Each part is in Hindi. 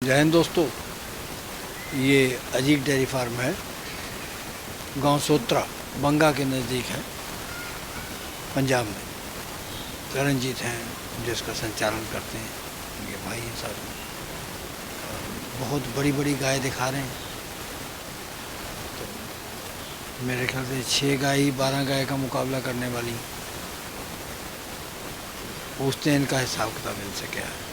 जय हिंद दोस्तों, ये अजीत डेयरी फार्म है। गांव सोत्रा बंगा के नज़दीक है, पंजाब में। करणजीत हैं जिसका संचालन करते हैं, ये भाई हैं साथ में। बहुत बड़ी बड़ी गाय दिखा रहे हैं, तो मेरे ख्याल से 6 गाय 12 गाय का मुकाबला करने वाली। पूछते हैं इनका हिसाब किताब इनसे क्या है।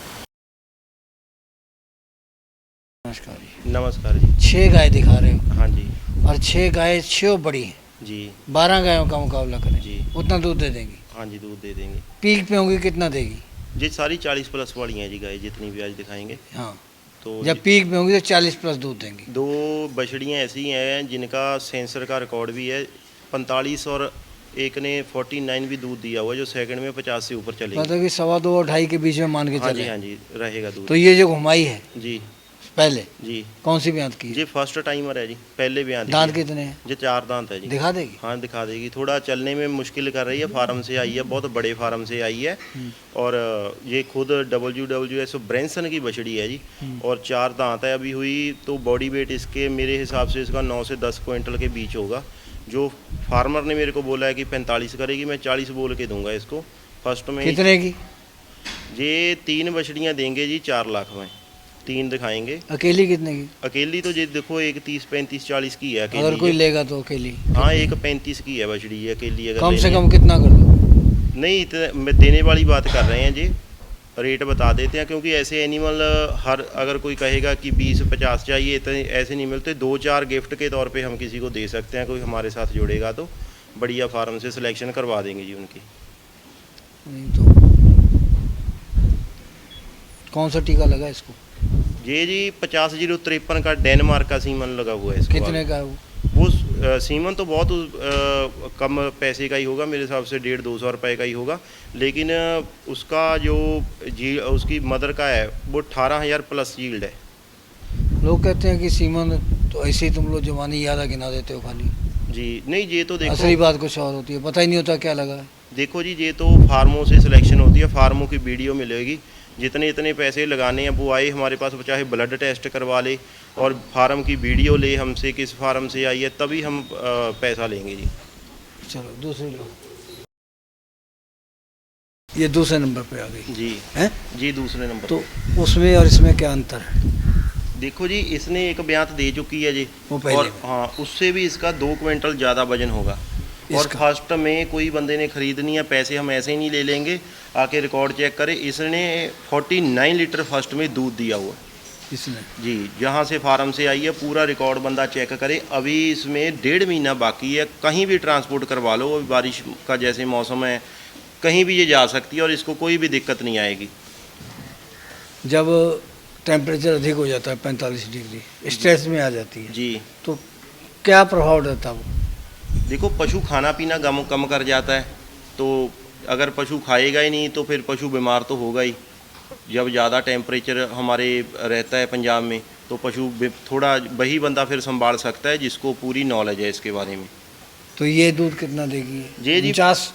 नमस्कार जी। नमस्कार जी। 6 गाय दिखा रहे हो? हाँ जी। और 6 गाय 6 बड़ी हैं जी। 12 गायों का मुकाबला करें जी। उतना दूध दे देंगी? हाँ जी, दूध दे देंगे। पीक पे होंगी कितना देगी? जी सारी 40 प्लस वाली हैं जी गाय, जितनी भी आज दिखाएंगे। हाँ, तो जब पीक पे होंगी तो 40 प्लस दूध देंगी। 2 बछड़ियाँ ऐसी हैं जिनका सेंसर का रिकॉर्ड भी है 45, और एक ने 49 भी दूध दिया हुआ है, जो सेकंड में 50 से ऊपर चलेगी। मतलब कि 2.25 और 2.5 के बीच में मान के हाँ चले। जी, हाँ जी, रहेगा दूध। तो ये जो घुमाई है जी पहले, जी कौन सी ब्यात की है? जी फर्स्ट टाइमर है जी, पहले भी आती दांत है। कितने हैं? जी 4 दांत है जी। दिखा देगी? हाँ दिखा देगी। थोड़ा चलने में मुश्किल कर रही है, फार्म से आई है, बहुत बड़े फार्म से आई है। और ये खुद WWS ब्रैंसन की बछड़ी है जी। और 4 दांत है अभी हुई, तो बॉडी वेट इसके मेरे हिसाब से इसका 9 से 10 क्विंटल के बीच होगा। जो फार्मर ने मेरे को बोला है कि 45 करेगी, मैं 40 बोल के दूंगा इसको फर्स्ट में। कितने की? ये 3 बछड़ियाँ देंगे जी 4 लाख में, 3 दिखाएंगे। अकेली कितने की? अकेली तो जी देखो एक 30, 35, 40 की है अकेली। अगर कोई लेगा तो अकेली? हाँ, एक 35 की है बछड़ी ये अकेली। अगर कम से लेनी है। कम कितना कर दो? नहीं इतना देने वाली बात कर रहे हैं जी, रेट बता देते हैं, क्योंकि ऐसे एनिमल हर अगर कोई कहेगा कि 20-50 चाहिए, इतने ऐसे नहीं मिलते। 2-4 गिफ्ट के तौर पे हम किसी को दे सकते हैं, कोई हमारे साथ जुड़ेगा तो बढ़िया फार्म से सिलेक्शन करवा देंगे जी उनकी। नहीं तो कौन सा टीका लगा इसको? ये जी 50-053 का डेनमार्क का सीमन लगा हुआ है इसको। कितने का है वो? वो सीमन तो बहुत कम पैसे का ही होगा, मेरे हिसाब से 150-200 रुपये का ही होगा। लेकिन उसका जो जी उसकी मदर का है वो 18,000 प्लस यील्ड है। लोग कहते हैं कि सीमन तो ऐसे ही तुम लोग जवानी याद गिना देते हो खाली। जी नहीं, ये तो देखो असली बात कुछ और होती है, पता ही नहीं होता क्या लगा है। देखो जी, ये तो फार्मों से सिलेक्शन होती है, फार्मों की वीडियो मिलेगी। जितने इतने पैसे लगाने हैं वो आए हमारे पास, चाहे ब्लड टेस्ट करवा ले और फार्म की वीडियो ले हमसे, किस फार्म से आई है, तभी हम पैसा लेंगे जी। चलो दूसरी लो। ये दूसरे नंबर पे आ गई जी है जी, दूसरे नंबर तो उसमें और इसमें क्या अंतर है? देखो जी, इसने एक ब्यात दे चुकी है जी, वो पहले और में। हाँ उससे भी इसका 2 क्विंटल ज़्यादा वजन होगा। और इसका? फर्स्ट में कोई बंदे ने खरीदनी है, पैसे हम ऐसे ही नहीं ले लेंगे, आके रिकॉर्ड चेक करें। इसने 49 लीटर फर्स्ट में दूध दिया हुआ इसने जी, जहाँ से फार्म से आई है पूरा रिकॉर्ड बंदा चेक करे। अभी इसमें 1.5 महीना बाकी है, कहीं भी ट्रांसपोर्ट करवा लो, अभी बारिश का जैसे मौसम है, कहीं भी ये जा सकती है और इसको कोई भी दिक्कत नहीं आएगी। जब टेम्परेचर अधिक हो जाता है 45 डिग्री, स्ट्रेस में आ जाती है जी तो क्या प्रभाव रहता है वो? देखो, पशु खाना पीना कम कर जाता है, तो अगर पशु खाएगा ही नहीं तो फिर पशु बीमार तो होगा ही। जब ज़्यादा टेम्परेचर हमारे रहता है पंजाब में, तो पशु थोड़ा वही बंदा फिर संभाल सकता है जिसको पूरी नॉलेज है इसके बारे में। तो ये दूध कितना देगी? जी 50?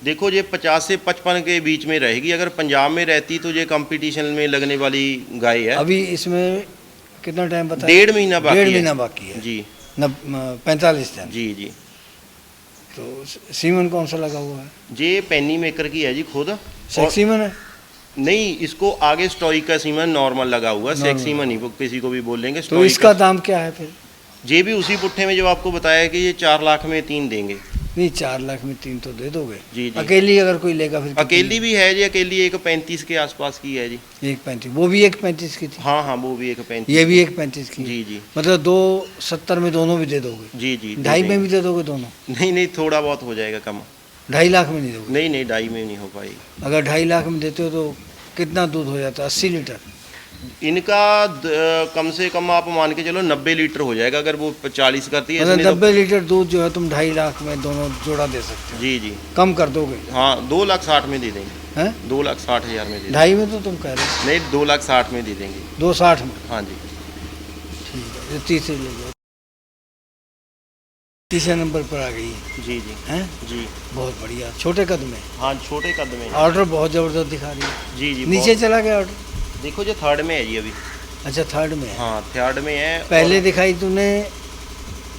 देखो, ये 50 से 55 के बीच में रहेगी। अगर पंजाब में रहती तो ये कंपटीशन में लगने वाली गाय है। अभी इसमें कितना टाइम बताया? 1.5 महीना बाकी है। 1.5 महीना बाकी है जी 45 दिन। जी जी। तो सीमन कौन सा लगा हुआ है? ये पेनी मेकर की है जी खुद। सेक्स सीमन है? नहीं, इसको आगे स्टॉइक का सीमन नॉर्मल लगा हुआ है, सेक्स सीमन ही किसी को भी बोल लेंगे। तो इसका दाम क्या है फिर? ये भी उसी पुट्ठे में जो आपको बताया कि ये 4 लाख में 3 देंगे। नहीं, 4 लाख में 3 तो दे दोगे? जी जी। अकेली अगर कोई लेगा फिर? अकेली भी है जी, अकेली एक 35 के आसपास की है जी। 1.35? वो भी 1.35 की थी? हाँ हाँ, वो भी एक 35। ये भी 1.35 की? जी जी। मतलब 2.70 में दोनों भी दे दोगे? जी जी। 2.5 में भी दे दोगे दोनों? नहीं नहीं, थोड़ा बहुत हो जाएगा कम। 2.5 लाख में नहीं दोगे? नहीं नहीं, 2.5 में नहीं हो पाएगी। अगर 2.5 लाख में देते हो तो कितना दूध हो जाता है? 80 लीटर? इनका कम से कम आप मान के चलो 90 लीटर हो जाएगा, अगर वो 40 करती है। मतलब इसने 90 लीटर दूध जो है तुम 2.5 लाख में दोनों जोड़ा दे सकते हो? जी जी। कम कर दोगे? हाँ, 2,60,000 में दे देंगे। हैं? 2,60,000 में दे देंगे। 2.5 में तो तुम कह रहे हो? नहीं, 2,60,000 में दे देंगे। 2.60 में? हाँ जी। ठीक है, ये तीसरे ले जाओ। तीसरे नंबर पर आ गई है। जी जी हैं? जी। बहुत बढ़िया, छोटे कद में। हाँ, छोटे कद में। ऑर्डर बहुत ज़बरदस्त दिखा रही है। जी जी। नीचे चला गया ऑर्डर? देखो, जो 3rd में है जी अभी। अच्छा, थर्ड में है। हाँ थर्ड में है। पहले और- दिखाई तूने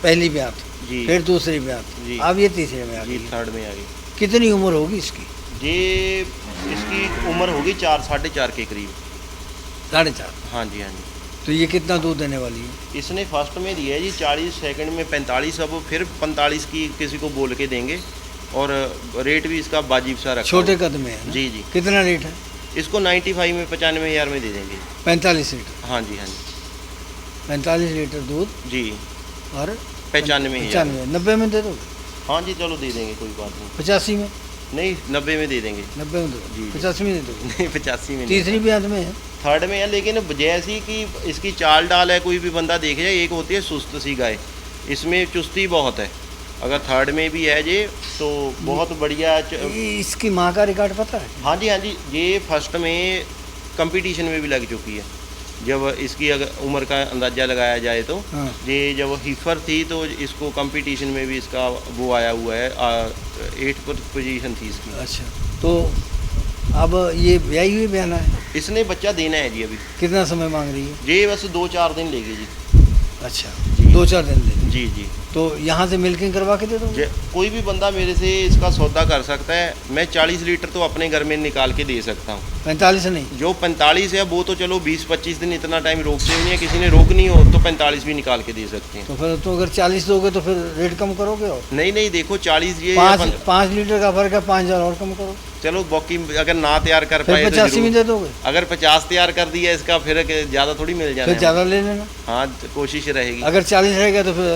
पहली ब्यात, जी फिर दूसरी ब्यात, जी। अब ये तीसरे में आ जी गई है। थर्ड में आ गई। कितनी उम्र होगी इसकी? ये इसकी उम्र होगी 4 साढ़े 4 के करीब। 4.5। हाँ जी हाँ जी। तो ये कितना दूध देने वाली है? इसने फर्स्ट में दिया है जी 40, सेकंड में 45, अब फिर 45 की किसी को बोल के देंगे। और रेट भी इसका वाजिब सा रखा छोटे हुआ। कद में है ना? जी जी। कितना रेट है? इसको 95 में 95,000 में दे देंगे। 45 लीटर। हाँ जी हाँ जी। 45 लीटर दूध जी और 95,000। 95, 90 में दे दोगे? हाँ जी चलो दे देंगे, कोई बात नहीं। 85 में? नहीं 90 में दे देंगे। 90 में दो, जी। 85 में दे दोगे? नहीं 85 में नहीं। तीसरी ब्यात में है? थर्ड में है, लेकिन जैसी कि इसकी चाल डाल है, कोई भी बंदा देख जाए, एक होती है सुस्त सी गाय, इसमें चुस्ती बहुत है। अगर थर्ड में भी है ये तो बहुत बढ़िया इसकी माँ का रिकॉर्ड पता है? हाँ जी हाँ जी। ये फर्स्ट में कंपटीशन में भी लग चुकी है। जब इसकी अगर उम्र का अंदाज़ा लगाया जाए तो हाँ। ये जब हीफर थी तो इसको कंपटीशन में भी इसका वो आया हुआ है, 8th पोजीशन थी इसकी। अच्छा, तो अब ये ब्याई हुई बयाना है? इसने बच्चा देना है जी अभी। कितना समय मांग रही है? ये बस 2-4 दिन लेगी जी। अच्छा, जी। 2-4 दिन दे। जी जी। तो यहाँ से मिल्किंग करवा के दे दोगे? कोई भी बंदा मेरे से इसका सौदा कर सकता है। मैं 40 लीटर तो अपने घर में निकाल के दे सकता हूँ। 45 नहीं? जो 45 है वो तो चलो 20-25 दिन इतना टाइम रोकते नहीं है, किसी ने रोकनी हो तो 45 भी निकाल के दे सकते हैं। तो फिर तो अगर 40 दोगे तो फिर रेट कम करोगे? और नहीं नहीं, देखो 40 ये 5 लीटर का फर्क है, 5,000 और कम करो। चलो बाकी अगर ना तैयार कर फिर पाए तो 85 में जरूर। दे दोगे? अगर 50 तैयार कर दिया इसका फिर ज़्यादा थोड़ी मिल जाना फिर है। ज़्यादा ले लेना। हाँ कोशिश रहेगी। अगर 40 रहेगा तो फिर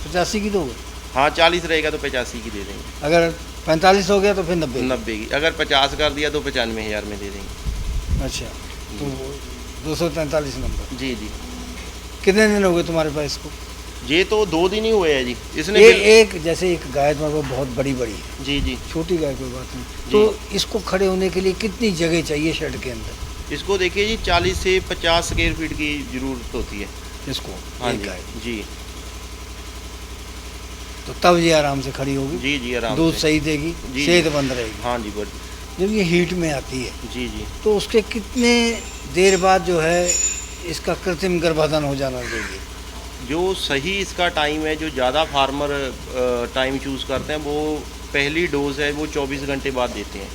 85 की दोगे? हाँ 40 रहेगा तो 85 की दे देंगे। अगर 45 हो गया तो फिर 90? 90 की। अगर 50 कर दिया तो 95,000 में दे देंगे। अच्छा, तो 243 नंबर। जी जी। कितने दिन हो गए तुम्हारे पास इसको? ये तो 2 दिन ही हुए हैं जी। इसने ये एक जैसे एक गाय तुम्हारे पास बहुत बड़ी बड़ी है, जी जी। छोटी गाय कोई बात नहीं, जी। तो इसको खड़े होने के लिए कितनी जगह चाहिए शेड के अंदर? इसको देखिए जी 40 से 50 स्क्वायर फीट की ज़रूरत होती है इसको, हाँ एक जी गाय, जी तो तब ये आराम से खड़ी होगी, जी जी। आराम दूध से। सही देगी, जी, सेहतमंद रहेगी। हाँ जी बट जब ये हीट में आती है जी जी। तो उसके कितने देर बाद जो है इसका कृत्रिम गर्भाधान हो जाना चाहिए? जो सही इसका टाइम है, जो ज़्यादा फार्मर टाइम चूज़ करते हैं, वो पहली डोज है वो 24 घंटे बाद देते हैं,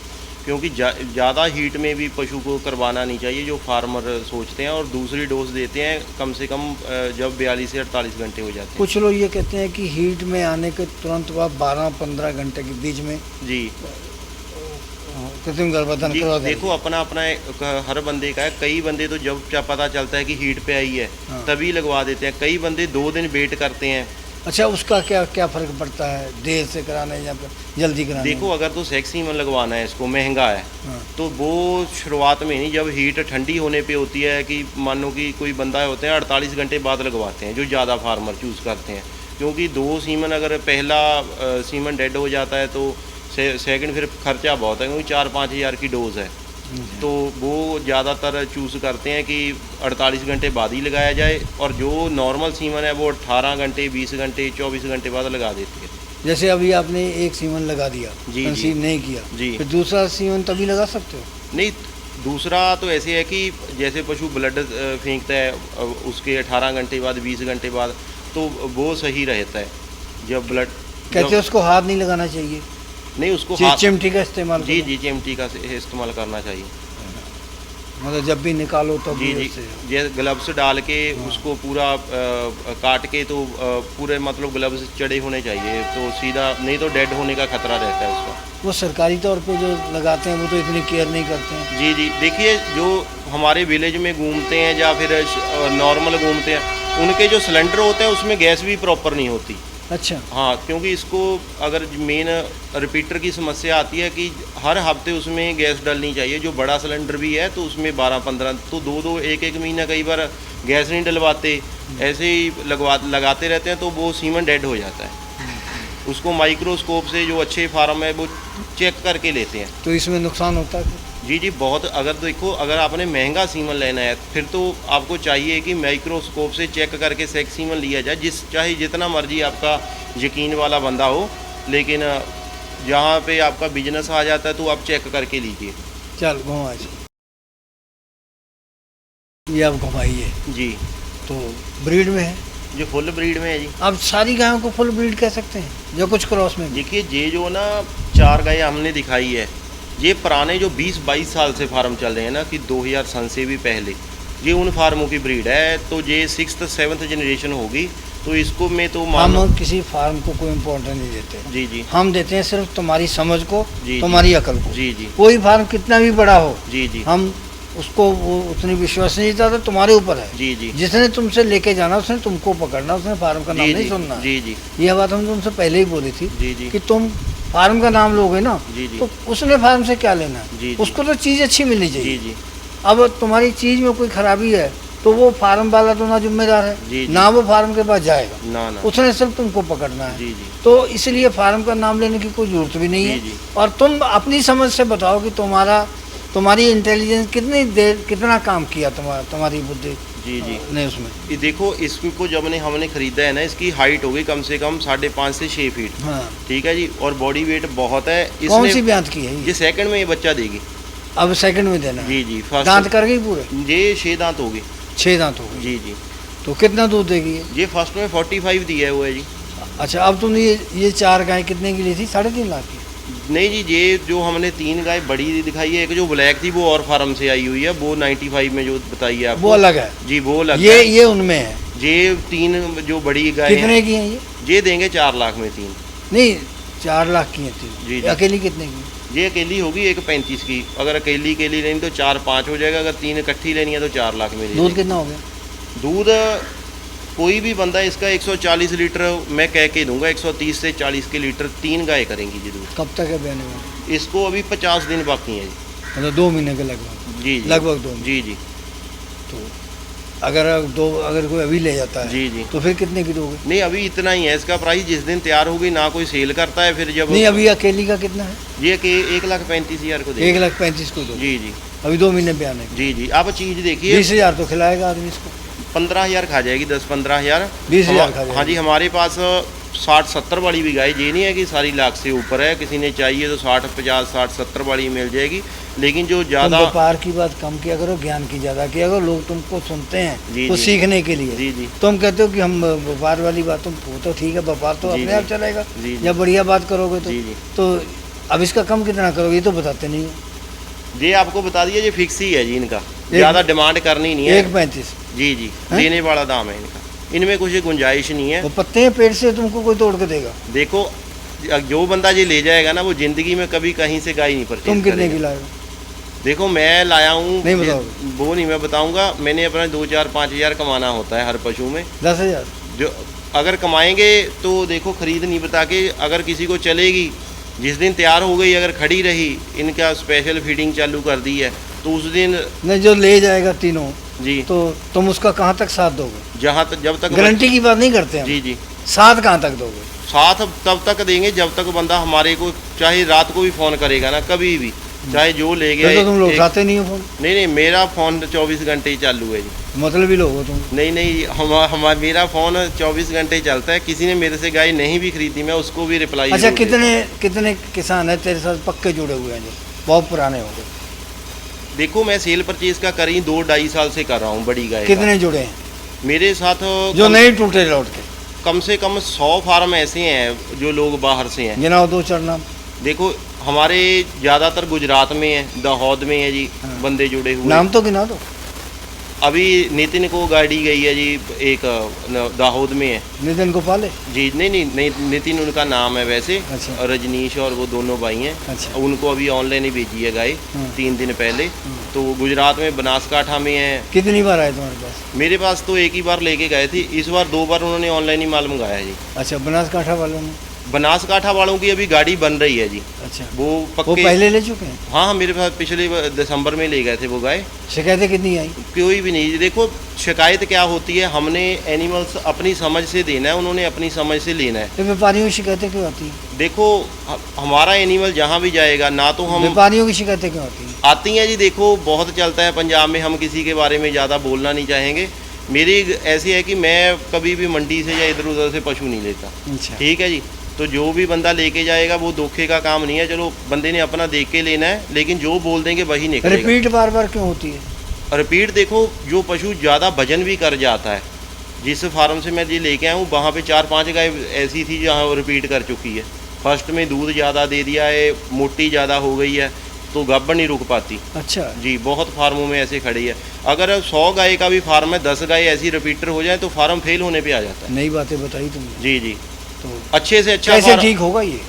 क्योंकि ज़्यादा हीट में भी पशु को करवाना नहीं चाहिए जो फार्मर सोचते हैं। और दूसरी डोज देते हैं कम से कम जब 42 से 48 घंटे हो जाते हैं। कुछ लोग ये कहते हैं कि हीट में आने के तुरंत बाद 12-15 घंटे के बीच में जी कृत्रिम गर्भाधान जी। करवा देंगे। देखो अपना अपना हर बंदे का है। कई बंदे तो जब पता चलता है कि हीट पे आई है हाँ। तभी लगवा देते हैं। कई बंदे 2 दिन वेट करते हैं। अच्छा, उसका क्या क्या फर्क पड़ता है देर से कराने या फिर जल्दी कराने? देखो अगर तो सेक्स सीमन लगवाना है, इसको महंगा है, हाँ। तो वो शुरुआत में नहीं, जब हीट ठंडी होने पे होती है कि मान लो कि कोई बंदा होते हैं 48 घंटे बाद लगवाते हैं, जो ज़्यादा फार्मर चूज़ करते हैं। क्योंकि 2 सीमन अगर पहला सीमन डेड हो जाता है तो सेकंड फिर खर्चा बहुत है, क्योंकि 4-5 हज़ार की डोज है। तो वो ज़्यादातर चूज़ करते हैं कि 48 घंटे बाद ही लगाया जाए, और जो नॉर्मल सीमन है वो 18 घंटे, 20 घंटे, 24 घंटे बाद लगा देती है। जैसे अभी आपने एक सीमन लगा दिया, जी, कंसीव जी। नहीं किया, जी। फिर दूसरा सीमन तभी लगा सकते हो? नहीं, दूसरा तो ऐसे है कि जैसे पशु ब्लड फेंकता है उसके 18 घंटे बाद, 20 घंटे बाद, तो वो सही रहता है। जब ब्लड कहते हैं उसको हाथ नहीं लगाना चाहिए, नहीं उसको हाथ, चिमटी का इस्तेमाल जी करो। जी चिमटी का इस्तेमाल करना चाहिए। मतलब जब भी निकालो तो जी जी। ये ग्लव्स डाल के उसको पूरा काट के, तो पूरे मतलब ग्लव्स चढ़े होने चाहिए, तो सीधा, नहीं तो डेड होने का खतरा रहता है उसका। वो सरकारी तौर पे जो लगाते हैं वो तो इतनी केयर नहीं करते हैं। जी जी। देखिए जो हमारे विलेज में घूमते हैं या फिर नॉर्मल घूमते हैं, उनके जो सिलेंडर होते हैं उसमें गैस भी प्रॉपर नहीं होती। अच्छा, हाँ, क्योंकि इसको अगर मेन रिपीटर की समस्या आती है कि हर हफ्ते उसमें गैस डलनी चाहिए। जो बड़ा सिलेंडर भी है तो उसमें 12-15, तो 2-2, 1-1 महीना कई बार गैस नहीं डलवाते, ऐसे ही लगाते रहते हैं, तो वो सीमन डेड हो जाता है। उसको माइक्रोस्कोप से जो अच्छे फार्म है वो चेक करके लेते हैं। तो इसमें नुकसान होता है? जी जी बहुत। अगर देखो अगर आपने महंगा सीमन लेना है फिर तो आपको चाहिए कि माइक्रोस्कोप से चेक करके सेक्स सीमन लिया जाए, चाहे जितना मर्जी आपका यकीन वाला बंदा हो, लेकिन जहाँ पे आपका बिजनेस आ जाता है तो आप चेक करके लीजिए। चल घुमा। ये आप घुमाइए जी, तो ब्रीड में है। जो फुल ब्रीड में है जी। अब सारी गायों को फुल ब्रीड कह सकते हैं, जो कुछ क्रॉस में भी। देखिए ये जो ना 4 गाय हमने दिखाई है, ये पुराने जो 20-22 साल से फार्म चल रहे हैं ना, कि 2000 सन से भी पहले, ये उन फार्मों की ब्रीड है। तो ये 6th 7th जनरेशन होगी। तो इसको मैं तो मान हम किसी फार्म को कोई इम्पोर्टेंस नहीं देते, जी जी हम देते हैं सिर्फ तुम्हारी समझ को, जी, तुम्हारी अकल को। जी जी कोई फार्म कितना भी बड़ा हो, जी जी हम उसको वो उतनी विश्वसनीयता तो तुम्हारे ऊपर है। जी जी जिसने तुमसे लेके जाना उसने तुमको पकड़ना, उसने फार्म का नाम जी नहीं जी सुनना। जी जी यह बात हम तुमसे पहले ही बोली थी जी जी कि तुम फार्म का नाम लोगे ना, जी जी तो उसने फार्म से क्या लेना है? जी जी उसको तो चीज़ अच्छी मिलनी जी चाहिए। जी अब तुम्हारी चीज़ में कोई खराबी है तो वो फार्म वाला तो ना जिम्मेदार है, जी, जी। ना वो फार्म के पास जाएगा, ना ना उसने सिर्फ तुमको पकड़ना है। जी जी तो इसलिए फार्म का नाम लेने की कोई जरूरत भी नहीं जी, है। जी। और तुम अपनी समझ से बताओ कि तुम्हारी इंटेलिजेंस कितनी देर कितना काम किया, तुम्हारी बुद्धि जी जी ने उसमें। ये देखो, इसको जब हमने खरीदा है ना, इसकी हाइट होगी कम से कम 5.5 से 6 फीट। हाँ, ठीक है जी। और बॉडी वेट बहुत है। कौन सी इसने ब्यात की है ये ये? सेकंड में ये बच्चा देगी। अब सेकंड में देना है। जी जी दांत फर्स्ट कर गई पूरे? ये 6 दांत होगी। 6 दांत हो गए। जी जी। तो कितना दूध देगी ये? ये फर्स्ट में 45 दिया हुआ है जी। अच्छा, अब तुमने ये 4 गाय कितने की ली थी? 3.5 लाख की? नहीं जी, ये जो हमने 3 गाय बड़ी दिखाई है, एक जो ब्लैक थी वो और फार्म से आई हुई है, वो 95 में जो बताई है आपको। वो अलग है, जी वो अलग ये है। ये उनमें है। ये 3 जो बड़ी गाय कितने की हैं ये? ये देंगे 4 लाख में 3। नहीं, 4 लाख की हैं 3। जी, जी। अकेली कितने की? ये अकेली होगी 1.35 की। अगर अकेली लेनी तो 4-5 हो जाएगा। अगर 3 इकट्ठी लेनी है तो 4 लाख में दे दूध देंगे। कितना हो गया? दूध कोई भी बंदा इसका 140 लीटर मैं कह के दूंगा। 130 से 40 के लीटर 3 गाय करेंगी जी दूध। कब तक है बहने वाला? इसको अभी 50 दिन बाकी हैं जी। मतलब 2 महीने के लगभग? जी जी लगभग 2 महीने। जी जी तो अगर कोई अभी ले जाता है जी जी। तो फिर कितने की दोगे? नहीं, अभी इतना ही है इसका प्राइस। जिस दिन तैयार होगी ना कोई सेल करता है, फिर जब नहीं, अभी अकेली का कितना है? ये कि 1,35,000 को दे। 1,35,000 को दो। जी जी अभी 2 महीने बयाने जी जी। आप चीज़ देखिए, 20,000 तो खिलाएगा आदमी इसको। 15,000 खा जाएगी, 10-15,000। 20,000 खा जाएगी। हाँ जी, हमारे पास 60-70 वाली भी गाय, ये नहीं है कि सारी लाख से ऊपर है। किसी ने चाहिए तो 60-50, 60-70 वाली मिल जाएगी। लेकिन जो तुम ज़्यादा व्यापार की बात कम किया करो, ज्ञान की ज़्यादा किया करो। लोग तुमको सुनते हैं जी, तो जी। सीखने के लिए। जी जी तुम कहते हो कि हम व्यापार वाली बात, तुम वो तो ठीक है, व्यापार तो जी, अपने जी। आप चलेगा जी, जी। जब बढ़िया बात करोगे तो। जी, जी। तो अब इसका कम कितना करोगे ये तो बताते नहीं हो। ये आपको बता दिया, ये फिक्स ही है जी इनका। ज़्यादा डिमांड करनी नहीं है। 1,35,000 जी जी, हैं? देने वाला दाम है इनका। इनमें कुछ गुंजाइश नहीं है। वो पत्ते हैं पेट से, तुमको कोई तोड़ के देगा? देखो, जो बंदा ये ले जाएगा ना, वो जिंदगी में कभी कहीं से गाय नहीं परचेज तुम कितने की करेगा। लाए हो? देखो, मैं लाया हूँ। नहीं बताओगे? वो नहीं मैं बताऊंगा। मैंने अपना 2-4-5 हज़ार कमाना होता है हर पशु में। 10,000? जो अगर कमाएंगे तो देखो, खरीद नहीं बता के, अगर किसी को चलेगी, जिस दिन तैयार हो गई, अगर खड़ी रही, इनका स्पेशल फीडिंग चालू कर दी है, तो उस दिन नहीं, जो ले जाएगा तीनों जी, तो तुम उसका कहाँ तक साथ दोगे? जहाँ तक जब तक गारंटी की बात नहीं करते हम। जी जी, साथ कहाँ तक दोगे? साथ तब तक देंगे जब तक बंदा हमारे को, चाहे रात को भी फ़ोन करेगा ना, कभी भी, चाहे जो ले गया। फिर तो तुम लोग एक- उठाते नहीं हो फोन। नहीं नहीं, मेरा फ़ोन 24 घंटे ही चालू है जी। मतलब ही लोग हो तुम। नहीं नहीं, मेरा फ़ोन 24 घंटे ही चलता है। किसी ने मेरे से गाय नहीं भी खरीदी, मैं उसको भी रिप्लाई अच्छा, जरूर देता हूँ। कितने किसान है तेरे साथ पक्के जुड़े हुए हैं जो बहुत पुराने हो गए? देखो, मैं सेल परचेज का करी 2-2.5 साल से कर रहा हूँ बड़ी गाय का। कितने जुड़े हैं मेरे साथ जो नहीं टूटे लौट के? कम से कम 100 फार्म ऐसे हैं जो लोग बाहर से हैं। गिनाओ 2-4 नाम। देखो, हमारे ज़्यादातर गुजरात में है, दाहोद में है जी। हाँ। बंदे जुड़े हुए। नाम तो गिना दो। अभी नितिन को गाड़ी गई है जी, एक दाहोद में है नितिन को पाले। जी। नहीं, नितिन उनका नाम है वैसे। अच्छा। और रजनीश और वो दोनों भाई हैं। अच्छा। उनको अभी ऑनलाइन ही भेजी है गाय हाँ। 3 दिन पहले। तो वो गुजरात में बनासकाठा में है। कितनी बार आए तुम्हारे पास? मेरे पास तो एक ही बार लेके गए थे। इस बार 2 बार उन्होंने ऑनलाइन ही माल मंगाया है जी। अच्छा, बनासकाठा वालों ने? बनासकाठा वालों की अभी गाड़ी बन रही है जी। अच्छा, वो वो पक्के। पहले ले चुके हैं? हाँ हाँ, मेरे पास पिछले दिसंबर में ले गए थे वो गाय। शिकायतें कितनी आई? कोई भी नहीं। देखो, शिकायत क्या होती है, हमने एनिमल्स अपनी समझ से देना है, उन्होंने अपनी समझ से लेना है। तो व्यापारियों की शिकायतें क्यों आती हैं? देखो, हमारा एनिमल जहाँ भी जाएगा ना, तो हम व्यापारियों की शिकायतें क्यों आती हैं? आती हैं जी। देखो, बहुत चलता है पंजाब में, हम किसी के बारे में ज़्यादा बोलना नहीं चाहेंगे। मेरी ऐसी है कि मैं कभी भी मंडी से या इधर उधर से पशु नहीं लेता। अच्छा, ठीक है जी। तो जो भी बंदा लेके जाएगा वो धोखे का काम नहीं है। चलो, बंदे ने अपना देख के लेना है, लेकिन जो बोल देंगे वही निकलेगा। रिपीट बार बार क्यों होती है? रिपीट देखो, जो पशु ज़्यादा वजन भी कर जाता है, जिस फार्म से मैं ये लेके आया हूँ वहाँ पे 4-5 गाय ऐसी थी जहाँ वो रिपीट कर चुकी है। फर्स्ट में दूध ज़्यादा दे दिया है, मोटी ज़्यादा हो गई है, तो गाभण नहीं रुक पाती। अच्छा जी, बहुत फार्मों में ऐसे खड़ी है। अगर 100 गाय का भी फार्म है, 10 गाय ऐसी रिपीटर हो जाए तो फार्म फेल होने पे आ जाता है। नई बातें बताई तुमने। जी जी, तो अच्छे से अच्छा कैसे फार्म। ठीक होगा ये?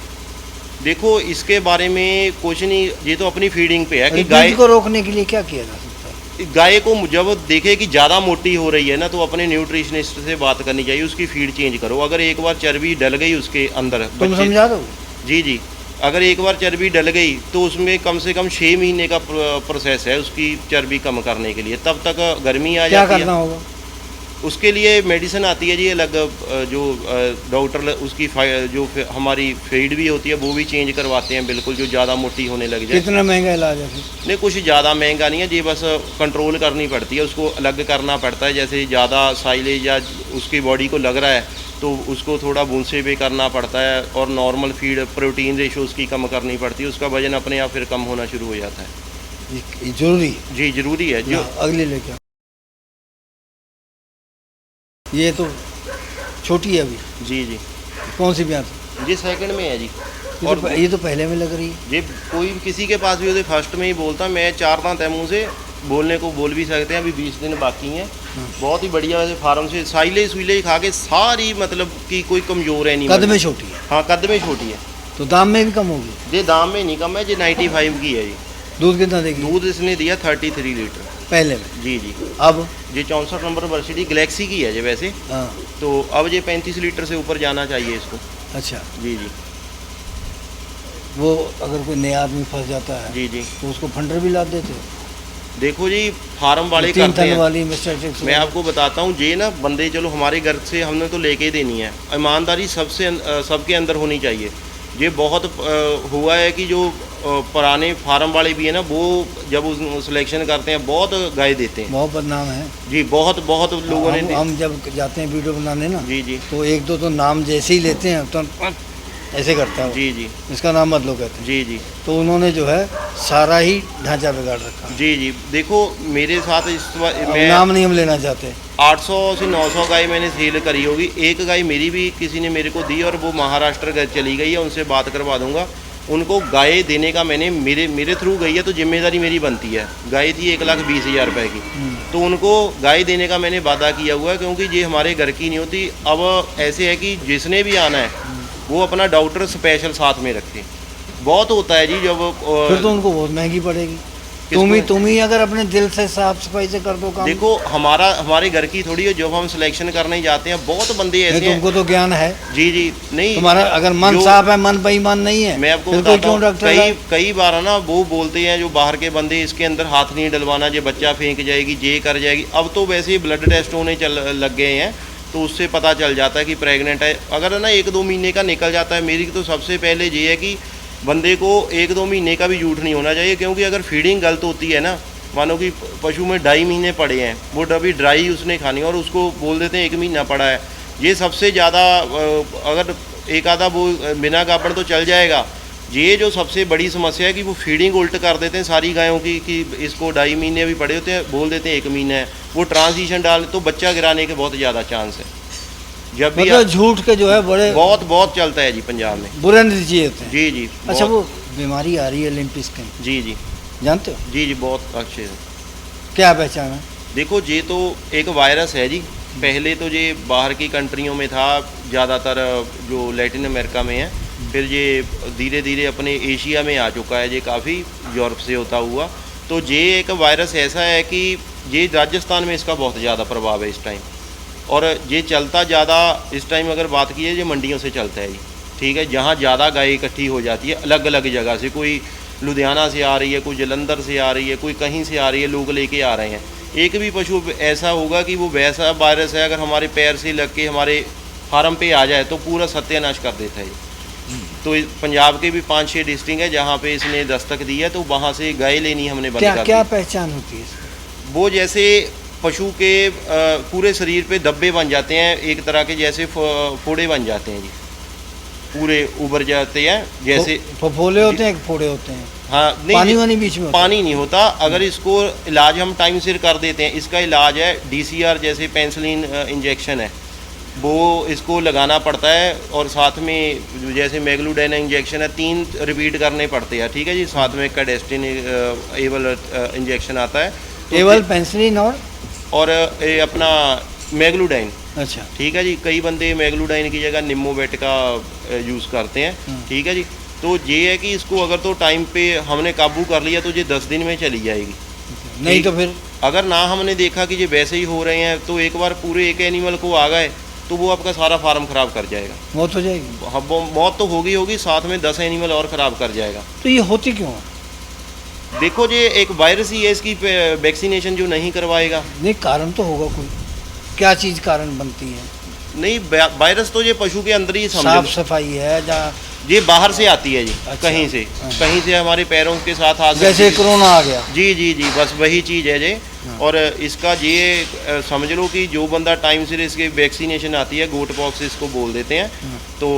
देखो, इसके बारे में कुछ नहीं, ये तो अपनी फीडिंग पे है कि रिपीट को रोकने के लिए क्या किया जा सकता है? गाय को जब देखे कि ज़्यादा मोटी हो रही है ना, तो अपने न्यूट्रिशनिस्ट से बात करनी चाहिए, उसकी फीड चेंज करो। अगर एक बार चर्बी डल गई उसके अंदर, तुम समझा दो। जी जी, अगर एक बार चर्बी डल गई तो उसमें कम से कम 6 महीने का प्रोसेस है उसकी चर्बी कम करने के लिए। तब तक गर्मी आ क्या जाती है। करना होगा? उसके लिए मेडिसिन आती है जी अलग, जो डॉक्टर उसकी जो हमारी फीड भी होती है वो भी चेंज करवाते हैं बिल्कुल, जो ज़्यादा मोटी होने लग जाए। कितना महंगा इलाज है फिर? नहीं, कुछ ज़्यादा महंगा नहीं है जी, बस कंट्रोल करनी पड़ती है, उसको अलग करना पड़ता है। जैसे ज़्यादा साइलेज या उसकी बॉडी को लग रहा है तो उसको थोड़ा भूसे पे करना पड़ता है, और नॉर्मल फीड प्रोटीन रेशो उसकी कम करनी पड़ती है, उसका वजन अपने आप फिर कम होना शुरू हो जाता है। ये जरूरी है। जी ज़रूरी है। जो अगले लेके आओ। ये तो छोटी है अभी। जी जी कौन सी ब्याह? जी, सेकंड में है जी। और ये तो पहले में लग रही है। ये कोई किसी के पास भी होते फर्स्ट में ही बोलता, मैं 4 दांत है मुँह से, बोलने को बोल भी सकते हैं। अभी 20 दिन बाकी हैं। बहुत ही बढ़िया वैसे फार्म से साइले सुइले खा के सारी, मतलब कि कोई कमज़ोर है नहीं। कद में छोटी है। हाँ, कद में छोटी है। तो दाम में भी कम होगी? ये दाम में नहीं कम है, ये 95 की है जी। दूध कितना देगी? दूध इसने दिया 33 लीटर पहले में। जी जी। अब ये 64 नंबर वर्सिटी गैलेक्सी की है जी वैसे। हाँ। तो अब ये 35 लीटर से ऊपर जाना चाहिए इसको। अच्छा, जी जी वो अगर कोई नया आदमी फंस जाता है जी जी। तो उसको फंडर भी ला देते हो? देखो जी, फार्म वाले 3 करते टन हैं। वाली मिस्टर टेक्स। मैं आपको बताता हूँ, ये ना बंदे, चलो हमारे घर से हमने तो लेके ही देनी है, ईमानदारी सबके अंदर होनी चाहिए। ये बहुत हुआ है कि जो पुराने फार्म वाले भी है ना, वो जब उस सिलेक्शन करते हैं बहुत गाय देते हैं। बहुत बदनाम है जी, बहुत बहुत लोगों ने हम जब जाते हैं वीडियो बनाने ना, जी जी तो एक दो तो नाम जैसे ही लेते हैं तो ऐसे करता है वो। जी जी इसका नाम मत लो कहते हैं। जी जी तो उन्होंने जो है सारा ही ढांचा बिगाड़ रखा है। जी जी। देखो, मेरे साथ इस बार अब मैं नाम नहीं हम लेना चाहते। 800 से 900 गाय मैंने सेल करी होगी। एक गाय मेरी भी किसी ने मेरे को दी, और वो महाराष्ट्र चली गई है, उनसे बात करवा दूंगा। उनको गाय देने का मैंने मेरे थ्रू गई है तो जिम्मेदारी मेरी बनती है। गाय थी 1,20,000 रुपये की, तो उनको गाय देने का मैंने वादा किया हुआ है, क्योंकि ये हमारे घर की नहीं होती। अब ऐसे है कि जिसने भी आना है वो अपना डॉक्टर स्पेशल साथ में रखे। बहुत होता है जी जब फिर तो उनको बहुत महंगी पड़ेगी। तुम ही अगर अपने दिल से साफ सफाई से कर दो काम। देखो, हमारे घर की थोड़ी है, जब हम सिलेक्शन करने जाते हैं बहुत बंदे ऐसे हैं। तुमको तो ज्ञान है। जी जी। नहीं, तुम्हारा अगर मन साफ है, मन बेईमान नहीं है, मैं आपको फिर बताता हूँ, डॉक्टर कई बार है ना, वो बोलते हैं जो बाहर के बंदे, इसके अंदर हाथ नहीं डलवाना, ये बच्चा फेंक जाएगी, ये कर जाएगी। अब तो वैसे ही ब्लड टेस्ट होने लग गए हैं, तो उससे पता चल जाता है कि प्रेग्नेंट है। अगर ना 1-2 महीने का निकल जाता है, मेरी तो सबसे पहले ये है कि बंदे को 1-2 महीने का भी झूठ नहीं होना चाहिए, क्योंकि अगर फीडिंग गलत होती है ना, मानो कि पशु में 2.5 महीने पड़े हैं, वो डबी ड्राई उसने खानी और उसको बोल देते हैं 1 महीना पड़ा है। ये सबसे ज़्यादा, अगर एक आधा वो बिना गाभण तो चल जाएगा। ये जो सबसे बड़ी समस्या है कि वो फीडिंग उल्ट कर देते हैं सारी गायों की, कि इसको 2.5 महीने भी पड़े होते हैं, बोल देते हैं 1 महीना है। वो ट्रांजिशन डाल तो बच्चा गिराने के बहुत ज़्यादा चांस है। जब भी मतलब झूठ के जो है बड़े बहुत चलता है जी पंजाब में। बुरे नतीजे होते हैं। जी जी। अच्छा, वो बीमारी आ रही है लिम्पिस्किन, जी जी जानते हो? जी जी, बहुत अच्छे से। क्या पहचान है? देखो, ये तो एक वायरस है जी। पहले तो ये बाहर की कंट्रियों में था, ज़्यादातर जो लैटिन अमेरिका में है, फिर ये धीरे धीरे अपने एशिया में आ चुका है, ये काफ़ी यूरोप से होता हुआ। तो ये एक वायरस ऐसा है कि ये राजस्थान में इसका बहुत ज़्यादा प्रभाव है इस टाइम, और ये चलता ज़्यादा इस टाइम अगर बात की है, ये मंडियों से चलता है जी। ठीक है, जहाँ ज़्यादा गाय इकट्ठी हो जाती है अलग अलग जगह से, कोई लुधियाना से आ रही है, कोई जलंधर से आ रही है, कोई कहीं से आ रही है, लोग लेके आ रहे हैं। एक भी पशु ऐसा होगा कि वो वैसा वायरस है, अगर हमारे पैर से लग के हमारे फार्म पे आ जाए तो पूरा सत्यानाश कर देता है। तो पंजाब के भी 5-6 डिस्ट्रिक्ट है जहाँ पे इसने दस्तक दी है, तो वहाँ से गाय लेनी हमने बंद कर दी। क्या पहचान होती है इसकी? वो जैसे पशु के पूरे शरीर पे धब्बे बन जाते हैं, एक तरह के जैसे फोड़े बन जाते हैं जी। पूरे उबर जाते हैं जैसे। फफोले होते हैं, फोड़े होते हैं, हाँ नहीं, पानी वानी बीच में होता पानी नहीं होता। अगर इसको इलाज हम टाइम से कर देते हैं, इसका इलाज है DCR, जैसे पेंसिलिन इंजेक्शन है, वो इसको लगाना पड़ता है। और साथ में जैसे मैग्लूडेन इंजेक्शन है, 3 रिपीट करने पड़ते हैं, ठीक है जी। साथ में कैडेस्टिन एवल इंजेक्शन आता है, तो केवल पेंसिलिन और ये अपना मैग्लूडाइन, अच्छा ठीक है जी। कई बंदे मैग्लूडाइन की जगह निमोवेट का यूज़ करते हैं, ठीक है जी। तो ये है कि इसको अगर तो टाइम पे हमने काबू कर लिया तो ये 10 दिन में चली जाएगी। नहीं तो फिर अगर ना हमने देखा कि ये वैसे ही हो रहे हैं, तो एक बार पूरे एक एनिमल को आ गए तो वो आपका सारा फार्म खराब कर जाएगा। मौत हो जाएगी। हाँ, मौत तो होगी, साथ में 10 एनिमल और ख़राब कर जाएगा। तो ये होती क्यों है? देखो ये एक वायरस ही है, इसकी वैक्सीनेशन जो नहीं करवाएगा। नहीं, कारण तो होगा कोई, क्या चीज़ कारण बनती है? नहीं, वायरस तो ये पशु के अंदर ही साफ समझ, सफाई है जहाँ, ये बाहर से आती है जी। अच्छा, कहीं से हाँ। कहीं से हमारे पैरों के साथ आ सकती जैसे है। कोरोना आ गया। जी जी जी, बस वही चीज़ है जी। हाँ। और इसका ये समझ लो कि जो बंदा टाइम से इसकी वैक्सीनेशन आती है, गोट पॉक्स इसको बोल देते हैं, हाँ। तो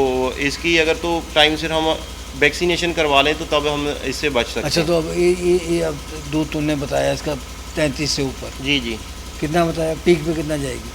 इसकी अगर तो टाइम से हम वैक्सीनेशन करवा लें तो तब हम इससे बच सकते अच्छा, हैं। तो अब ये अब दूध तुमने बताया इसका 33 से ऊपर, जी जी, कितना बताया? पीक पे कितना जाएगी?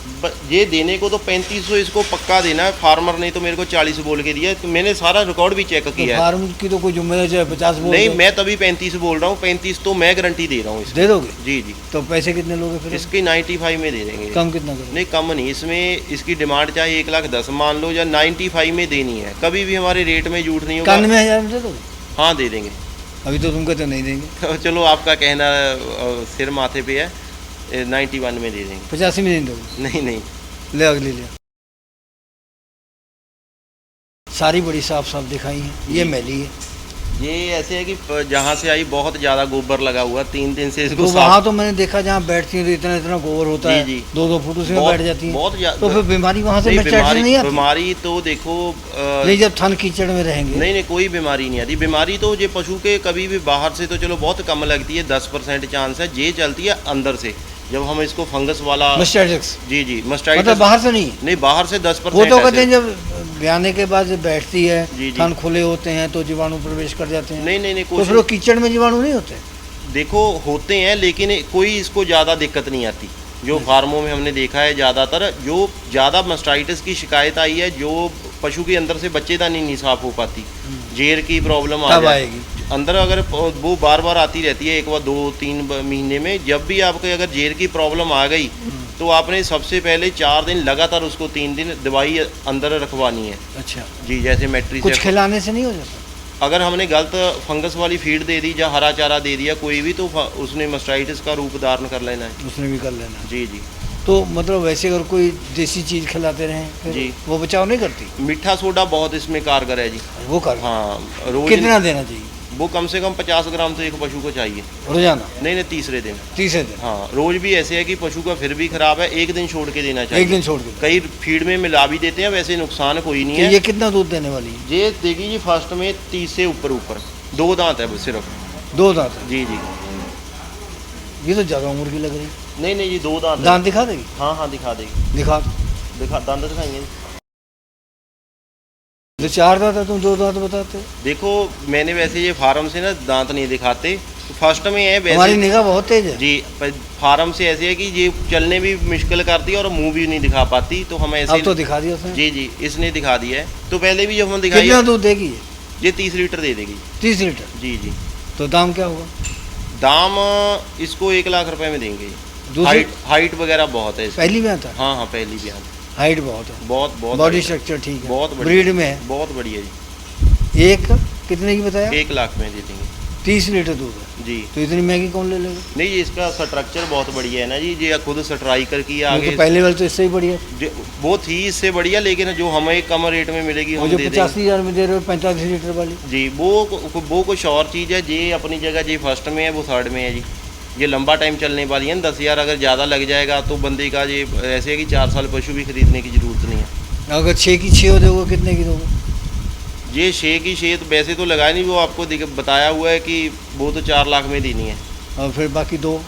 ये देने को तो 3500 इसको पक्का देना है। फार्मर ने तो मेरे को 40 बोल के दिया, तो मैंने सारा रिकॉर्ड भी चेक तो किया है। फार्म की तो कोई जिम्मेदारी है, 50 बोल नहीं, दो। मैं तभी 35 बोल रहा हूँ। 35 तो मैं गारंटी दे रहा हूँ इसकी। दे दोगे? जी जी, तो पैसे कितने लोगे फिर? इसके 95 में दे देंगे। कम कितना करोगे? नहीं, कम नहीं, इसमें इसकी डिमांड चाहे 1,10,000 मान लो, या 95 में देनी है। कभी भी हमारे रेट में झूठ नहीं होगा। 91,000 में दे दोगे? हाँ, दे देंगे। अभी तो तुम कहते नहीं देंगे। चलो, आपका कहना सिर माथे पे है, 91 में दे देंगे। 85 में नहीं दोगे? नहीं नहीं, ले अगली ले। सारी बड़ी साफ साफ दिखाई है, ये मैली है। ये ऐसे है कि जहाँ से आई बहुत ज़्यादा गोबर लगा हुआ, 3 दिन से इसको तो वहाँ तो मैंने देखा जहाँ बैठती है तो इतना इतना गोबर होता जी, है, जी। 2-2 फुट उसमें बहुत- बैठ जाती है। बहुत तो फिर बीमारी वहाँ से नहीं, बैठ नहीं आती? बीमारी तो देखो नहीं, जब थन कीचड़ में रहेंगे। नहीं नहीं, कोई बीमारी नहीं आती। बीमारी तो ये पशु के कभी भी बाहर से तो चलो बहुत कम लगती है, 10% चांस है। ये चलती है अंदर से, जब हम इसको फंगस वाला। मस्टाइटिस जी जी, मस्टाइटिस। मतलब बाहर से नहीं? नहीं, बाहर से 10% वो तो कहते ऐसे। हैं जब ब्याने के बाद जब बैठती है, जी, जी। थन खुले होते हैं तो जीवाणु प्रवेश कर जाते हैं। नहीं नहीं नहीं, तो फिर वो कीचड़ में जीवाणु नहीं होते? देखो होते हैं, लेकिन कोई इसको ज़्यादा दिक्कत नहीं आती। जो फार्मों में हमने देखा है, ज़्यादातर जो ज़्यादा मस्टाइटिस की शिकायत आई है, जो पशु के अंदर से बच्चेदानी नहीं साफ हो पाती, जेर की प्रॉब्लम आ तब जाए आएगी। अंदर। अगर वो बार बार आती रहती है, एक बार 2-3 महीने में, जब भी आपको अगर जेर की प्रॉब्लम आ गई तो आपने सबसे पहले 4 दिन लगातार उसको 3 दिन दवाई अंदर रखवानी है। अच्छा, जी, जैसे मैट्री कुछ खिलाने से नहीं हो जाता? अगर हमने गलत फंगस वाली फीड दे दी या हरा चारा दे दिया कोई भी, तो उसने मस्टाइटिस का रूप धारण कर लेना है। उसने भी कर लेना। जी जी, तो मतलब वैसे अगर कोई देसी चीज़ खिलाते रहें फिर जी। वो बचाव नहीं करती? मीठा सोडा बहुत इसमें कारगर है जी। वो कर। हाँ, रोज कितना देना चाहिए वो कम से कम 50 ग्राम तो एक पशु को चाहिए। रोजाना? नहीं नहीं, तीसरे दिन। तीसरे दिन? हाँ, रोज भी ऐसे है कि पशु का फिर भी खराब है, एक दिन छोड़ के देना चाहिए। एक दिन छोड़ के? कई फीड में मिला भी देते हैं, वैसे नुकसान कोई नहीं तो है। ये कितना दूध देने वाली है? ये देखिए जी, फर्स्ट में 30 से ऊपर 2 दांत है बस सिर्फ। 2 दांत है? जी जी, ये तो ज़्यादा उम्र की लग रही है। नहीं नहीं जी, 2 दांत है। दांत दिखा देगी? हाँ हाँ, दिखा देगी। दिखा। दांत दिखाएंगे। जो 4 दांत है तुम 2 दांत बताते हो? देखो, मैंने वैसे ये फार्म से ना दांत नहीं दिखाते, तो फर्स्ट में है हमारी वैसे। निगाह बहुत तेज है। जी, पर फार्म से ऐसे है कि ये चलने भी मुश्किल करती है और मुंह भी नहीं दिखा पाती, तो हम ऐसे। अब तो दिखा दिया उसने। जी जी, इसने दिखा दिया है। तो पहले भी जब हम दिखाई, कितना दूध देगी ये? ये 30 लीटर दे देगी। 30 लीटर? जी जी, तो दाम क्या होगा? दाम इसको 1 लाख रुपए में देंगे। दूसरी हाइट वगैरह बहुत है इसकी। पहली में आता है? हाँ हाँ, पहली भी आता है। हाइट बहुत है, बहुत बहुत बॉडी height है। स्ट्रक्चर ठीक है, बहुत बढ़िया। ब्रीड में है। बहुत बढ़िया जी। एक कितने की बताया? 1 लाख में दे देंगे। 30 लीटर दूध है, जी। तो इतनी महंगी कौन ले लेगा? नहीं, ये इसका स्ट्रक्चर बहुत बढ़िया है ना जी। ये खुद स्ट्राइकर की वो आगे तो पहले वाले तो इससे ही बढ़िया। वो थी इससे बढ़िया, लेकिन जो हमें कम रेट में मिलेगी वो हम जो दे 85,000 में दे रहे हो 45 लीटर वाली, देंगे। जी, वो कुछ और चीज़ है। ये अपनी जगह जी फर्स्ट में है, वो थर्ड में है जी। ये लंबा टाइम चलने वाली है। 10,000 अगर ज़्यादा लग जाएगा तो बंदे का ये ऐसे है कि 4 साल पशु भी खरीदने की ज़रूरत नहीं है। अगर 6 की 6 दोगे कितने की दोगे? ये 6 की 6 तो वैसे तो लगाया नहीं, वो आपको बताया हुआ है कि वो तो 4 लाख में देनी है। और फिर बाकी 2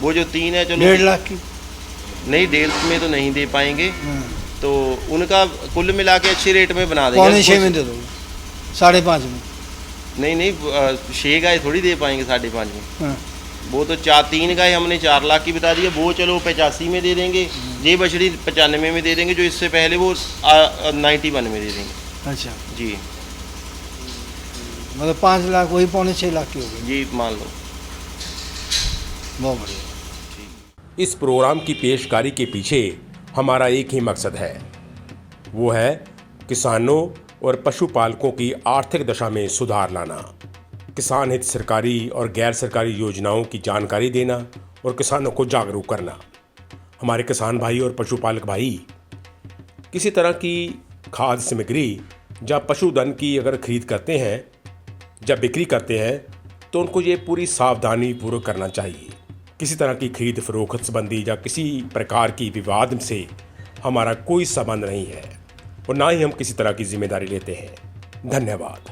वो जो 3 है, चलो 1.5 लाख की। नहीं, 1.5 में तो नहीं दे पाएंगे, हाँ। तो उनका कुल मिला के अच्छे रेट में बना देंगे। 5.25 में दे दोगे? 5.5 में। नहीं नहीं, 6 गाय थोड़ी दे पाएंगे 5.5 में। हाँ। वो तो 3 गाय हमने 4 लाख की बता दी है, वो चलो 85 में दे देंगे, ये बछड़ी 95 में दे देंगे, जो इससे पहले वो 91 में दे देंगे। अच्छा, जी मतलब 5 लाख वही 5.25 लाख की हो गई। जी मान लो। बहुत बढ़िया। इस प्रोग्राम की पेशकारी के पीछे हमारा एक ही मकसद है, वो है किसानों और पशुपालकों की आर्थिक दशा में सुधार लाना, किसान हित सरकारी और गैर सरकारी योजनाओं की जानकारी देना और किसानों को जागरूक करना। हमारे किसान भाई और पशुपालक भाई किसी तरह की खाद्य सामग्री या पशुधन की अगर खरीद करते हैं या बिक्री करते हैं तो उनको ये पूरी सावधानी पूर्वक करना चाहिए। किसी तरह की खरीद फरोख्त संबंधी या किसी प्रकार की विवाद से हमारा कोई संबंध नहीं है और ना ही हम किसी तरह की जिम्मेदारी लेते हैं। धन्यवाद।